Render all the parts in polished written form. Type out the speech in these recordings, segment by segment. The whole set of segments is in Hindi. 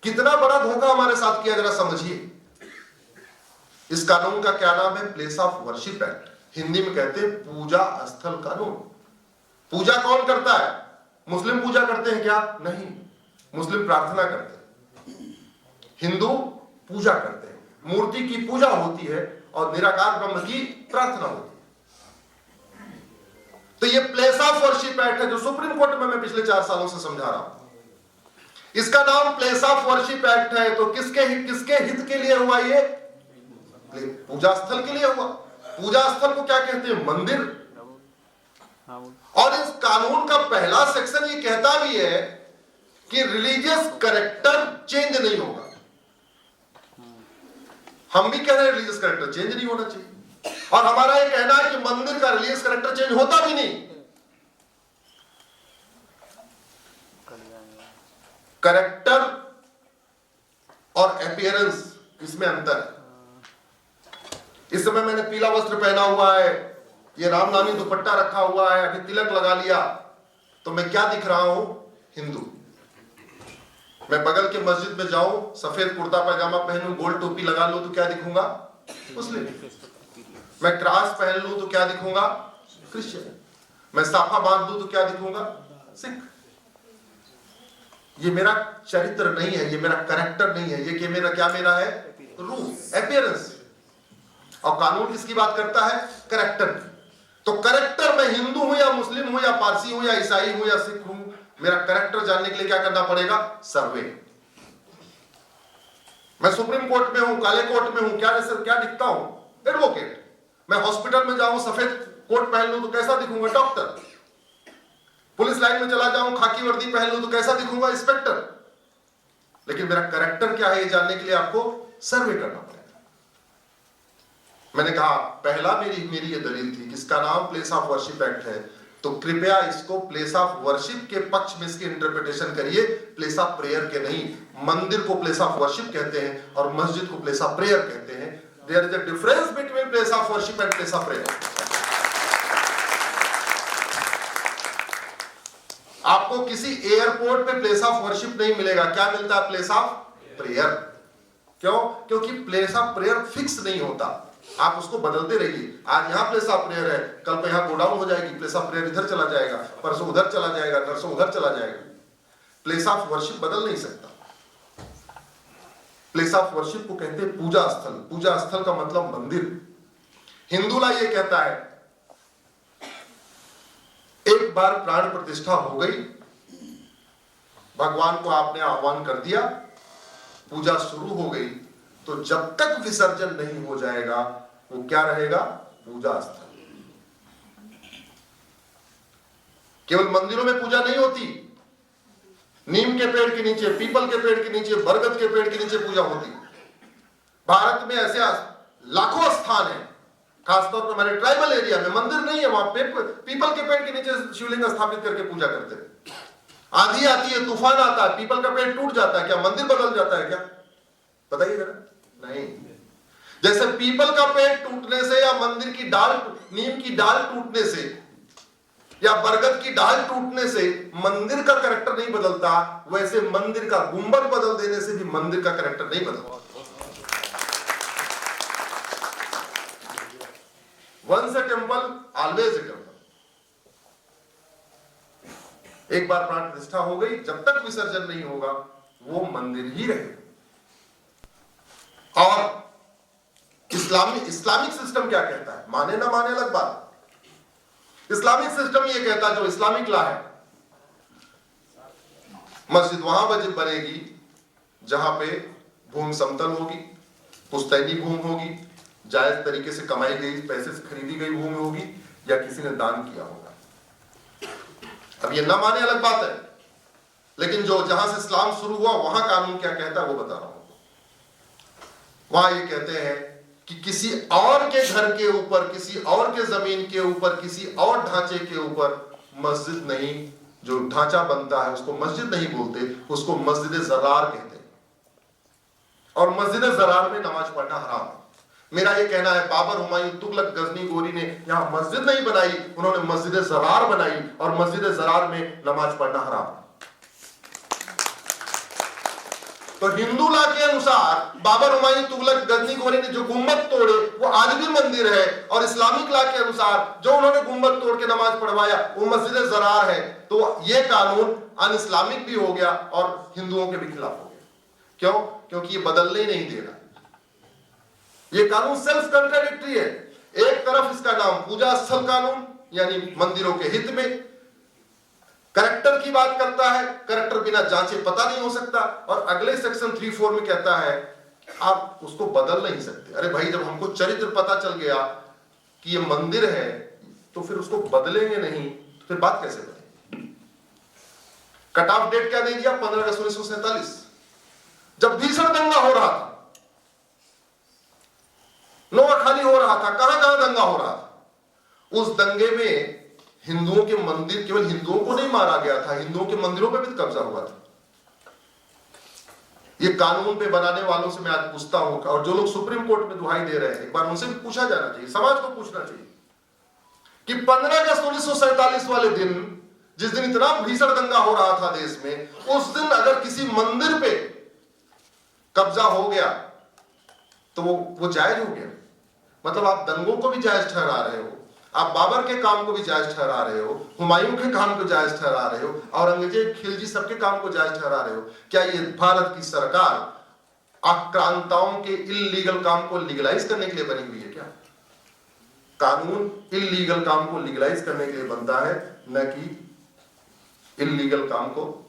कितना बड़ा धोखा हमारे साथ किया, जरा समझिए। इस कानून का क्या नाम है? Place of worship act. Hindi में कहते हैं पूजा स्थल कानून। पूजा कौन करता है? मुस्लिम पूजा करते हैं क्या? नहीं, मुस्लिम प्रार्थना करते हैं, हिंदू पूजा करते हैं, मूर्ति की पूजा होती है और निराकार ब्रह्म की प्रार्थना होती है। तो ये प्लेस ऑफ वर्शिप एक्ट है जो सुप्रीम कोर्ट में मैं पिछले 4 सालों से समझा रहा हूं। इसका नाम प्लेस ऑफ वर्शिप एक्ट है, तो किसके हित के लिए हुआ? ये पूजा स्थल के लिए हुआ। पूजा स्थल को क्या कहते हैं? मंदिर। और इस कानून का पहला सेक्शन ये कहता भी है कि रिलीजियस कैरेक्टर चेंज नहीं होगा। हम भी कह रहे हैं रिलीजियस कैरेक्टर चेंज नहीं होना चाहिए, और हमारा ये कहना है कि मंदिर का रिलीजियस कैरेक्टर चेंज होता भी नहीं। कैरेक्टर और अपीयरेंस, इसमें अंतर है। इस समय मैंने पीला वस्त्र पहना हुआ है, ये रामनामी दुपट्टा रखा हुआ है, अभी तिलक लगा लिया, तो मैं क्या दिख रहा हूं? हिंदू। मैं बगल के मस्जिद में जाऊं, सफेद कुर्ता पैजामा पहनूं, गोल टोपी लगा लूं, तो क्या दिखूंगा? मुस्लिम। मैं क्रॉस पहन लूं तो क्या दिखूंगा? क्रिश्चियन। मैं साफा बांध लूं तो क्या दिखूंगा? सिख। ये मेरा चरित्र नहीं है, ये मेरा कैरेक्टर नहीं है, ये क्या मेरा है? रूप, अपीयरेंस। और कानून किसकी बात करता है? कैरेक्टर की। तो कैरेक्टर में हिंदू हूं या मुस्लिम हूं या पारसी हूं या ईसाई हूं या सिख हूं, मेरा कैरेक्टर जानने के लिए क्या करना पड़ेगा? सर्वे। मैं सुप्रीम कोर्ट में हूं, काले कोर्ट में हूं, क्या दिखता हूं? एडवोकेट। मैं हॉस्पिटल में जाऊं, सफेद कोट पहन लूं तो कैसा दिखूंगा? डॉक्टर। पुलिस लाइन में चला जाऊं, खाकी वर्दी पहन लूं तो कैसा दिखूंगा? इंस्पेक्टर। लेकिन मेरा कैरेक्टर क्या है, ये जानने के लिए आपको सर्वे करना पड़ेगा। मैंने कहा पहला मेरी ये दलील थी कि इसका नाम प्लेस ऑफ वर्शिप एक्ट है, तो कृपया इसको प्लेस ऑफ वर्शिप के पक्ष में इसकी इंटरप्रिटेशन करिए, प्लेस ऑफ प्रेयर के नहीं। मंदिर को प्लेस ऑफ वर्शिप कहते हैं और मस्जिद को प्लेस ऑफ प्रेयर कहते हैं। There is a difference between place of worship and place of prayer. आपको किसी एयरपोर्ट पे प्लेस ऑफ वर्शिप नहीं मिलेगा, क्या मिलता है? Place of prayer. क्यों? क्योंकि प्लेस ऑफ प्रेयर फिक्स नहीं होता, आप उसको बदलते रहिए। आज यहां प्लेस ऑफ प्रेयर है, कल पे यहां गोडाउन हो जाएगी, प्लेस ऑफ प्रेयर इधर चला जाएगा, परसों उधर चला जाएगा, नरसों उधर चला जाएगा। प्लेस ऑफ वर्शिप बदल नहीं सकता। प्लेस ऑफ वर्शिप को कहते हैं पूजा स्थल। पूजा स्थल का मतलब मंदिर। हिंदूला ये कहता है एक बार प्राण प्रतिष्ठा हो गई, भगवान को आपने आह्वान कर दिया, पूजा शुरू हो गई, तो जब तक विसर्जन नहीं हो जाएगा वो क्या रहेगा? पूजा स्थल। केवल मंदिरों में पूजा नहीं होती, नीम के पेड़ के नीचे, पीपल के पेड़ के नीचे, बरगद के पेड़ के नीचे पूजा होती। भारत में ऐसे लाखों स्थान है, खासतौर पर हमारे ट्राइबल एरिया में मंदिर नहीं है, वहां पे पीपल के पेड़ के नीचे शिवलिंग स्थापित करके पूजा करते हैं। आंधी आती है, तूफान आता है, पीपल का पेड़ टूट जाता है, क्या मंदिर बदल जाता है क्या? बताइए जरा। नहीं। जैसे पीपल का पेड़ टूटने से या मंदिर की डाल, नीम की डाल टूटने से या बरगद की डाल टूटने से मंदिर का कैरेक्टर नहीं बदलता, वैसे मंदिर का गुंबद बदल देने से भी मंदिर का कैरेक्टर नहीं बदलता। Once a temple always a temple. एक बार प्राण प्रतिष्ठा हो गई, जब तक विसर्जन नहीं होगा वो मंदिर ही रहेगा। और इस्लामिक सिस्टम क्या कहता है? माने ना माने अलग बात। इस्लामिक सिस्टम ये कहता है, जो इस्लामिक लॉ है, मस्जिद वहां बनेगी जहां पे भूमि समतल होगी, पुश्तैनी भूमि होगी, जायज तरीके से कमाई गई पैसे से खरीदी गई भूमि होगी, या किसी ने दान किया होगा। अब ये ना माने अलग बात है, लेकिन जो जहां से इस्लाम शुरू हुआ वहां कानून क्या कहता है वो बता रहा हूं। वहां ये कहते हैं कि किसी और के घर के ऊपर, किसी और के जमीन के ऊपर, किसी और ढांचे के ऊपर मस्जिद नहीं, जो ढांचा बनता है उसको मस्जिद नहीं बोलते, उसको मस्जिद ज़रार कहते हैं। और मस्जिद ज़रार में नमाज पढ़ना हराम है। मेरा ये कहना है, बाबर, हुमायूं, तुगलक, गजनी, गोरी ने यहां मस्जिद नहीं बनाई, उन्होंने मस्जिद ज़रार बनाई, और मस्जिद ज़रार में नमाज पढ़ना हराम। तो हिंदू लॉ के अनुसार बाबर, हुमायूं, तुगलक, गजनी गोरी ने जो गुम्बद तोड़े वो आज भी मंदिर है, और इस्लामिक लॉ के अनुसार जो उन्होंने गुम्बद तोड़ के नमाज पढ़वाया वो मस्जिद ज़रार है। तो ये कानून अन इस्लामिक भी हो गया और हिंदुओं के भी खिलाफ हो गया। क्यों? क्योंकि ये बदलने ही नहीं दे रहा। ये कानून सेल्फ कंट्राडिक्टरी है। एक तरफ इसका नाम पूजा स्थल कानून यानी मंदिरों के हित में करेक्टर की बात करता है, करेक्टर बिना जांचे पता नहीं हो सकता, और अगले सेक्शन 3(4) में कहता है आप उसको बदल नहीं सकते। अरे भाई, जब हमको चरित्र पता चल गया कि ये मंदिर है तो फिर उसको बदलेंगे नहीं, तो फिर बात कैसे बनेगी? कट ऑफ डेट क्या दे दिया? 15 अगस्त 1947, जब भीषण दंगा हो रहा था, नोआखाली हो रहा था, कहां कहां दंगा हो रहा था। उस दंगे में हिंदुओं के मंदिर, केवल हिंदुओं को नहीं मारा गया था, हिंदुओं के मंदिरों पे भी कब्जा हुआ था। ये कानून पे बनाने वालों से मैं आज पूछता हूं, और जो लोग सुप्रीम कोर्ट में दुहाई दे रहे हैं, एक बार उनसे भी पूछा जाना चाहिए, समाज को पूछना चाहिए कि 15 अगस्त 1947 वाले दिन, जिस दिन इतना भीषण दंगा हो रहा था देश में, उस दिन अगर किसी मंदिर पे कब्जा हो गया तो वो जायज हो गया। मतलब आप दंगों को भी जायज ठहरा रहे हो, आप बाबर के काम को भी जायज ठहरा रहे हो, हुमायूं के काम को जायज ठहरा रहे हो, औरंगजेब, खिलजी सबके काम को जायज ठहरा रहे हो। क्या ये भारत की सरकार आक्रांताओं के इल्लीगल काम को लीगलाइज करने के लिए बनी हुई है क्या? कानून इल्लीगल काम को लीगलाइज करने के लिए बनता है, न कि इल्लीगल काम को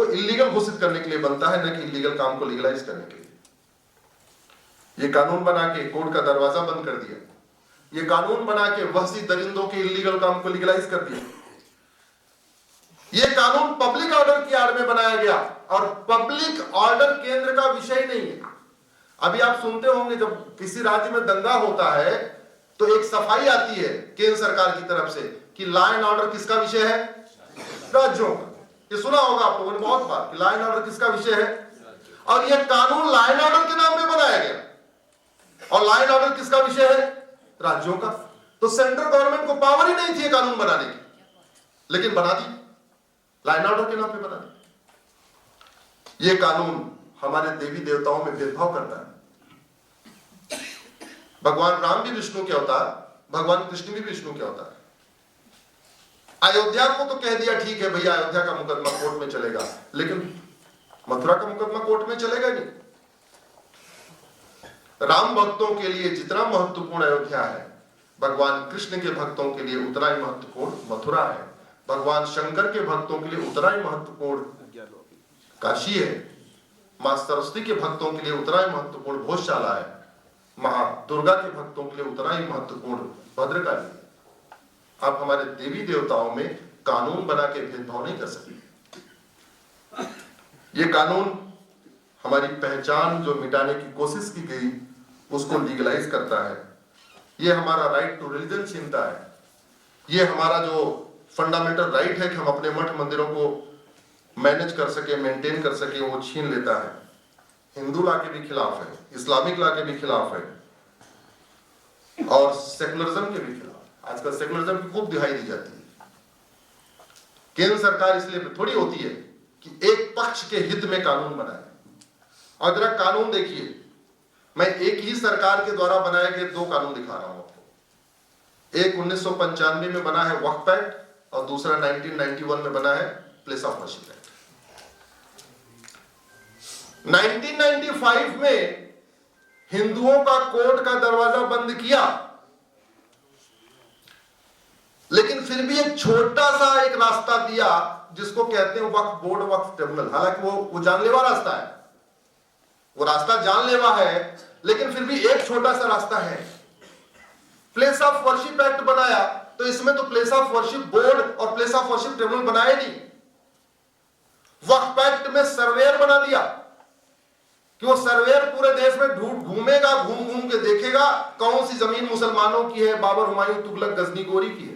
इल्लीगल घोषित करने के लिए बनता है, न कि इल्लीगल काम को लीगलाइज करने के लिए। ये कानून बना के कोर्ट का दरवाजा बंद कर दिया, ये कानून बना के वहशी दरिंदों के इल्लीगल काम को लीगलाइज कर दिया। ये कानून पब्लिक ऑर्डर की आड़ में बनाया गया, और पब्लिक ऑर्डर केंद्र का विषय नहीं है। अभी आप सुनते होंगे जब किसी राज्य में दंगा होता है तो एक सफाई आती है केंद्र सरकार की तरफ से कि लॉ एंड ऑर्डर किसका विषय है? राज्यों का। ये सुना होगा आप लोगों ने बहुत बार कि लॉ एंड ऑर्डर किसका विषय है, और यह कानून लॉ एंड ऑर्डर के नाम पे बनाया गया, और लॉ एंड ऑर्डर किसका विषय है? राज्यों का। तो सेंट्रल गवर्नमेंट को पावर ही नहीं थी कानून बनाने की, लेकिन बना दी, लॉ एंड ऑर्डर के नाम पे बना दी। ये कानून हमारे देवी देवताओं में भेदभाव करता है। भगवान राम भी विष्णु के अवतार, भगवान कृष्ण भी विष्णु के अवतार। अयोध्या को तो कह दिया ठीक है भैया, अयोध्या का मुकदमा कोर्ट में चलेगा, लेकिन मथुरा का मुकदमा कोर्ट में चलेगा नहीं। राम भक्तों के लिए जितना महत्वपूर्ण अयोध्या है, भगवान कृष्ण के भक्तों के लिए उतना ही महत्वपूर्ण मथुरा है, भगवान शंकर के भक्तों के लिए उतना ही महत्वपूर्ण काशी है, मां सरस्वती के भक्तों के लिए उतना ही महत्वपूर्ण भोजशाला है, मां दुर्गा के भक्तों के लिए उतना ही महत्वपूर्ण भद्रकाली है। आप हमारे देवी देवताओं में कानून बना के भेदभाव नहीं कर सकते। ये कानून हमारी पहचान जो मिटाने की कोशिश की गई उसको लीगलाइज करता है। ये हमारा राइट टू रिलीजन छीनता है। ये हमारा जो फंडामेंटल राइट है कि हम अपने मठ मंदिरों को मैनेज कर सके, मेंटेन कर सके, वो छीन लेता है। हिंदू लॉ के भी खिलाफ है, इस्लामिक लॉ के भी खिलाफ है, और सेकुलरिज्म के भी खिलाफ। आजकल सेकुलरिज्म की खूब दिहाई दी जाती है। केंद्र सरकार इसलिए थोड़ी होती है कि एक पक्ष के हित में कानून बनाए। और जरा कानून देखिए, मैं एक ही सरकार के द्वारा बनाए गए दो कानून दिखा रहा हूं आपको। एक 1995 में बना है वक्फ एक्ट, और दूसरा 1991 में बना है प्लेस ऑफ वर्शिप एक्ट। 1995 में हिंदुओं का कोर्ट का दरवाजा बंद किया, लेकिन फिर भी एक छोटा सा एक रास्ता दिया जिसको कहते हैं वक्फ बोर्ड, वक्फ ट्रिब्यूनल। हालांकि वो जानलेवा रास्ता है, वो रास्ता जानलेवा है, लेकिन फिर भी एक छोटा सा रास्ता है। प्लेस ऑफ वर्शिप एक्ट बनाया तो इसमें तो प्लेस ऑफ वर्शिप बोर्ड और प्लेस ऑफ वर्शिप ट्रिब्यूनल बनाए नहीं। वक्फ एक्ट में सर्वेयर बना दिया कि वो सर्वेयर पूरे देश में घूमेगा, घूम घूम के देखेगा कौन सी जमीन मुसलमानों की है, बाबर, हुमायूं, तुगलक, गजनी गोरी की है।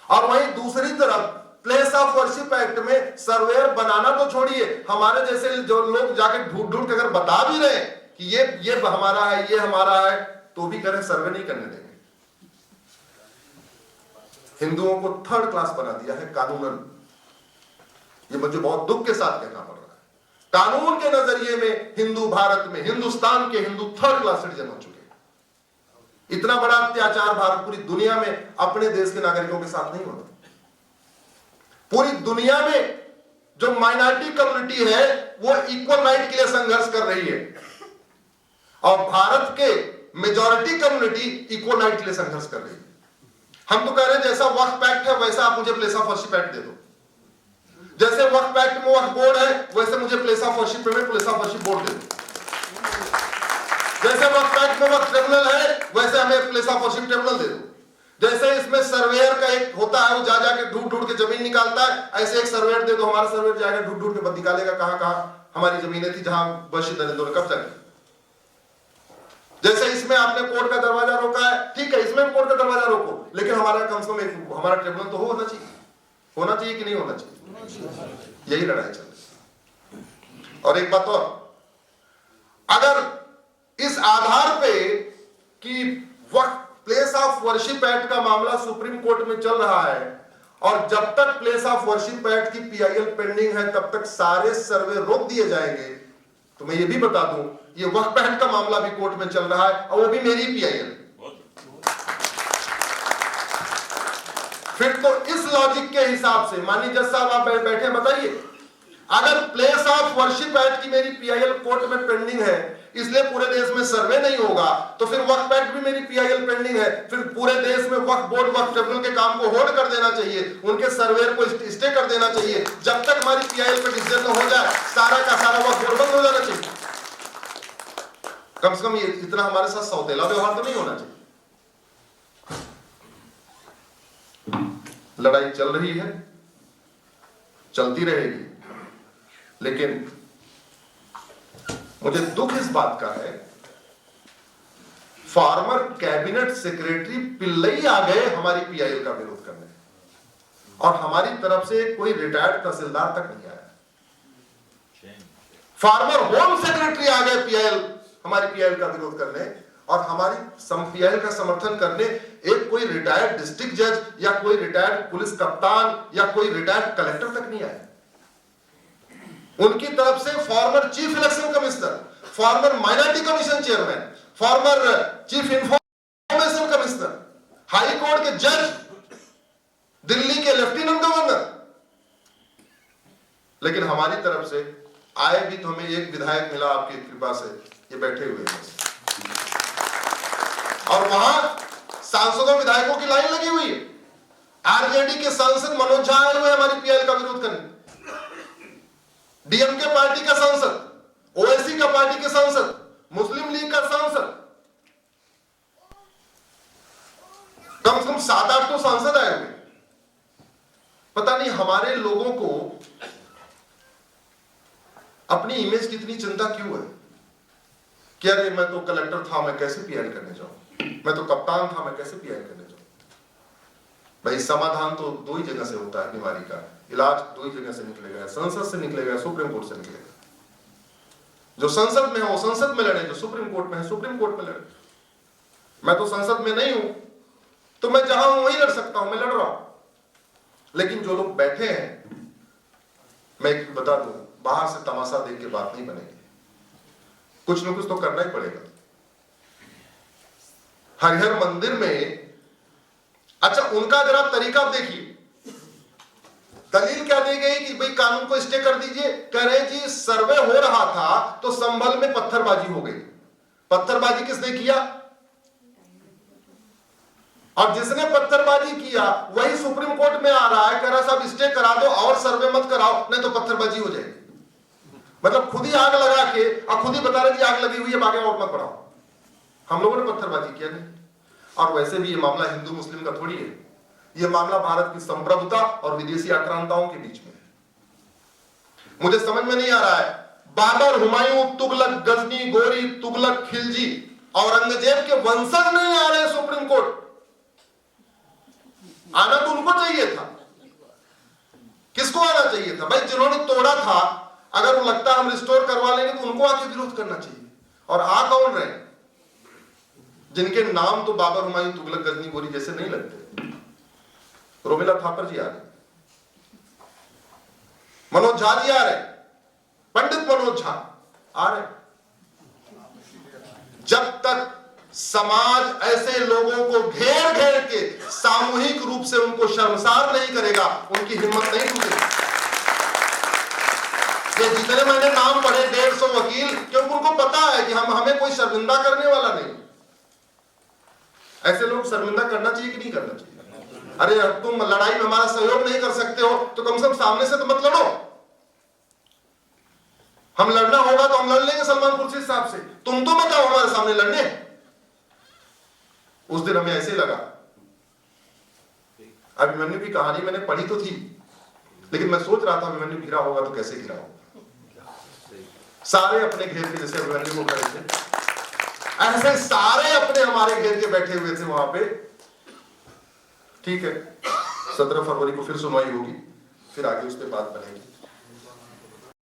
और वहीं दूसरी तरफ प्लेस ऑफ वर्शिप एक्ट में सर्वेयर बनाना तो छोड़िए, हमारे जैसे जो लोग जाके ढूंढ ढूंढ के अगर बता भी रहे कि ये हमारा है, ये हमारा है, तो भी करें, सर्वे नहीं करने देंगे। हिंदुओं को थर्ड क्लास बना दिया है कानूनन। ये मुझे बहुत दुख के साथ कहना पड़ रहा है। कानून के नजरिए में हिंदू भारत में, हिंदुस्तान के हिंदू थर्ड क्लास सिटीजन हो चुके हैं। इतना बड़ा अत्याचार भारत पूरी दुनिया में अपने देश के नागरिकों के साथ नहीं होता। पूरी दुनिया में जो माइनॉरिटी कम्युनिटी है वो इक्वल राइट के लिए संघर्ष कर रही है, और भारत के मेजॉरिटी कम्युनिटी इक्वल राइट के लिए संघर्ष कर रही है। हम तो कह रहे हैं जैसा वक्फ पैक्ट है वैसा आप मुझे place of worship act they दो, जैसे वक्फ पैक्ट में वक्फ बोर्ड है वैसे मुझे प्लेस ऑफ वर्शिप में प्लेस ऑफ वर्शिप बोर्ड दे दो, जैसे वक्फ पैक्ट में वक्फ ट्रिब्यूनल है वैसे हमें प्लेस ऑफ वर्शिप ट्रिब्यूनल दे दो, जैसे इसमें सर्वेयर का एक होता है वो जा जाके ढूंढ ढूंढ के जमीन निकालता है, ऐसे एक सर्वेयर दे दो, हमारा सर्वेयर जाएगा ढूंढ ढूंढ के निकालेगा कहां कहां हमारी जमीनें थी जहां वर्षित दलितों ने कब्जा किया। जैसे इसमें आपने कोर्ट का दरवाजा रोका है, ठीक है इसमें भी कोर्ट का दरवाजा रोको, लेकिन हमारा कम से कम हमारा ट्रिब्यूनल तो होना चाहिए कि नहीं होना चाहिए। यही लड़ाई चल रही है। और एक बात और, अगर इस आधार पे कि वक्त प्लेस ऑफ वर्शिप एक्ट का मामला सुप्रीम कोर्ट में चल रहा है और जब तक प्लेस ऑफ वर्शिप एक्ट की पीआईएल पेंडिंग है तब तक सारे सर्वे रोक दिए जाएंगे, तो मैं ये भी बता दूं ये वक्फ एक्ट का मामला भी कोर्ट में चल रहा है और वो भी मेरी पीआईएल। फिर तो इस लॉजिक के हिसाब से माननीय जज साहब आप बैठे बताइए, अगर प्लेस ऑफ वर्शिप एक्ट की मेरी पीआईएल कोर्ट में पेंडिंग है इसलिए पूरे देश में सर्वे नहीं होगा, तो फिर वक्फ एक्ट भी मेरी पीआईएल पेंडिंग है, फिर पूरे देश में वक्फ बोर्ड वक्फ ट्रिब्यूनल के काम को होल्ड कर देना चाहिए, उनके सर्वे को स्टे कर देना चाहिए, जब तक हमारी पीआईएल पे डिसीजन न हो जाए सारा का सारा वक्फ बोर्ड बंद हो जाना चाहिए। कम से कम ये इतना हमारे साथ सौतेला व्यवहार तो नहीं होना चाहिए। लड़ाई चल रही है, चलती रहेगी, लेकिन मुझे दुख इस बात का है फॉर्मर कैबिनेट सेक्रेटरी पिल्लई आ गए हमारी पीआईएल का विरोध करने, और हमारी तरफ से कोई रिटायर्ड तहसीलदार तक नहीं आया। फॉर्मर होम सेक्रेटरी आ गए पीआईएल हमारी पीआईएल का विरोध करने, और हमारी पीआईएल का समर्थन करने एक कोई रिटायर्ड डिस्ट्रिक्ट जज या कोई रिटायर्ड पुलिस कप्तान या कोई रिटायर्ड कलेक्टर तक नहीं आए। उनकी तरफ से former chief election commissioner, farmer minority commission chairman, former chief information commissioner, high court के जज, दिल्ली के लेफ्टिनेंट गवर्नर, लेकिन हमारी तरफ से आए भी तो हमें एक विधायक मिला आपकी कृपा से, ये बैठे हुए हैं, और वहां सांसदों विधायकों की लाइन लगी हुई है। आरजेडी के सांसद मनोज झा आए हुए हमारी पीआईएल का विरोध करने, डीएमके पार्टी का सांसद, ओवैसी का पार्टी के सांसद, मुस्लिम लीग का सांसद, कम से कम 7-8 तो सांसद आए हुए। पता नहीं हमारे लोगों को अपनी इमेज की इतनी चिंता क्यों है कि अरे मैं तो कलेक्टर था मैं कैसे पीआईएल करने जाऊं, मैं तो कप्तान था मैं कैसे पीआईएल करने जाऊं। भाई समाधान तो दो ही जगह से होता है, बीमारी का इलाज दो ही जगह से निकलेगा, संसद से निकलेगा, सुप्रीम कोर्ट से निकलेगा। जो संसद में है वो संसद में लड़े, जो सुप्रीम कोर्ट में है सुप्रीम कोर्ट में लड़े। मैं तो संसद में नहीं हूं तो मैं जहां हूं वहीं लड़ सकता हूं, मैं लड़ रहा हूं। लेकिन जो लोग बैठे हैं, मैं बता दूं बाहर से तमाशा देख के बात नहीं बनेगी, कुछ न कुछ तो करना ही पड़ेगा। हरिहर मंदिर में अच्छा उनका अगर आप तरीका देखिए, दलील क्या दी गई कि भाई कानून को स्टे कर दीजिए, कह रहे जी सर्वे हो रहा था तो संभल में पत्थरबाजी हो गई। पत्थरबाजी किसने किया? और जिसने पत्थरबाजी किया वही सुप्रीम कोर्ट में आ रहा है, कह रहा साहब स्टे करा दो और सर्वे मत कराओ नहीं तो पत्थरबाजी हो जाएगी। मतलब खुद ही आग लगा के और खुद ही बता रहे जी आग लगी हुई है आगे और मत बढ़ाओ। हम लोगों ने पत्थरबाजी किया नहीं। और वैसे भी ये मामला हिंदू मुस्लिम का थोड़ी है, ये मामला भारत की संप्रभुता और विदेशी आक्रांताओं के बीच में। मुझे समझ में नहीं आ रहा है, बाबर, हुमायूं, तुगलक, गजनी, गोरी, तुगलक, खिलजी, औरंगजेब के वंशज नहीं आ रहे सुप्रीम कोर्ट। आना तो उनको चाहिए था। किसको आना चाहिए था? भाई जिन्होंने तोड़ा था, अगर वो लगता हम रिस्टोर करवा लेंगे तो उनको आके विरोध करना चाहिए। और आ कौन रहे? जिनके नाम तो बाबर, हुमायूं, तुगलक, गजनी, गोरी जैसे नहीं लगते। रोमिला थापर जी आ रहे, मनोज झा जी आ रहे, पंडित मनोज मनोज झा आ रहे। जब तक समाज ऐसे लोगों को घेर घेर के सामूहिक रूप से उनको शर्मसार नहीं करेगा, उनकी हिम्मत नहीं टूटेगी। ये जितने मैंने नाम पढ़े 150 वकील, क्योंकि उनको पता है कि हमें कोई शर्मिंदा करने वाला नहीं। ऐसे लोग शर्मिंदा करना चाहिए कि नहीं करना चाहिए? अरे अब तुम लड़ाई में हमारा सहयोग नहीं कर सकते हो तो कम से कम सामने से तो मत लड़ो। हम लड़ना होगा तो हम लड़ लेंगे सलमान खुर्शीद साहब से, तुम तो मत आओ हमारे सामने लड़ने। उस दिन हमें ऐसे लगा, अभिमन्यु की कहानी मैंने पढ़ी तो थी, लेकिन मैं सोच रहा था अभिमन्यु घिरा होगा तो कैसे घिरा होगा। सारे अपने घेर के, जैसे अभिमन्यु को खड़े थे, ऐसे सारे अपने हमारे घेर के बैठे हुए थे वहां पे। ठीक है, 17 फरवरी को फिर सुनवाई होगी, फिर आगे उस पर बात बनेगी।